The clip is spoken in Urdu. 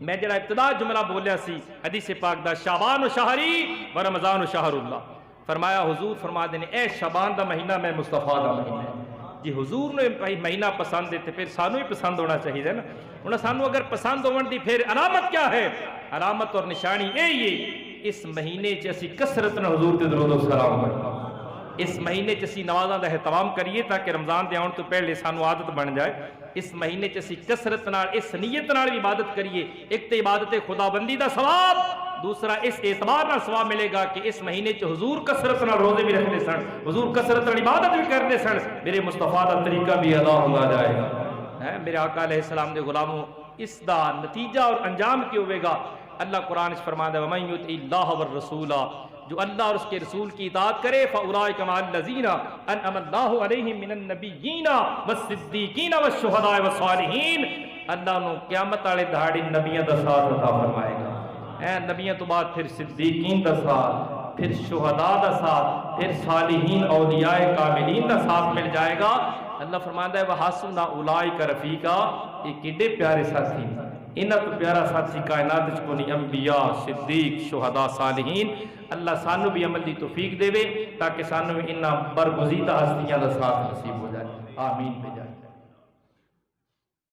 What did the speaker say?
میں جڑا ابتدا جملہ بولیا سی حدیث پاک دا شعبان و شہری و رمضان و شہر اللہ، فرمایا حضور فرما دینے اے شعبان دا مہینہ میں مصطفیٰ دا مہینہ ہے جی حضور نے مہینہ پسند ہے پھر سانو ہی پسند ہونا چاہیے نا، انہاں سانو اگر پسند ہون دی پھر علامت کیا ہے؟ علامت اور نشانی یہ اس مہینے اسی کثرت نال حضور تے درود و سلام پڑھیں، اس مہینے اسی نمازاں دا اہتمام کریے تاکہ رمضان دے آن تو پہلے سانو عادت بن جائے، اس مہینے اسی کثرت نال اس نیت نال بھی عبادت کریے، ایک تے عبادت خدا بندی دا ثواب، دوسرا اس اعتبار نال ثواب ملے گا کہ اس مہینے حضور کثرت نال روزے بھی رکھتے سن، حضور کثرت نال عبادت بھی کرتے سن، میرے مصطفیٰ دا طریقہ بھی ادا ہوتا جائے گا۔ میرے آقا علیہ السلام دے غلاموں، اس دا نتیجہ اور انجام کی ہوئے گا؟ اللہ قرآن اس فرماتا ہے وَمَن يُطِعِ اللَّهَ وَالرَّسُولَ، جو اللہ اور اس کے رسول کی اطاعت کرے فَأُولَٰئِكَ مَعَ الَّذِينَ أَنْعَمَ اللَّهُ عَلَيْهِم مِّنَ النَّبِيِّينَ وَالصِّدِّيقِينَ وَالشُّهَدَاءِ وَالصَّالِحِينَ، اللہ انہوں قیامت والے دہاڑی نبیوں دا ساتھ عطا فرمائے گا، نبیوں تو بعد پھر صدیقین دا ساتھ، پھر شہداء دا ساتھ، پھر صالحین اولیاء کاملین دا ساتھ مل جائے گا۔ اللہ فرماتا ہے وَحَسُنَ أُولَٰئِكَ رَفِیقًا، یہ کڈے پیارے ساتھی، انہاں تو پیارا ساتھی کائنات وچ کوئی انبیاء، صدیق، شہداء، صالحین۔ اللہ سانو بھی عمل دی توفیق دے تاکہ سانو انہاں برگزیدہ ہستیاں دا ساتھ نصیب ہو جائے، آمین بجائے۔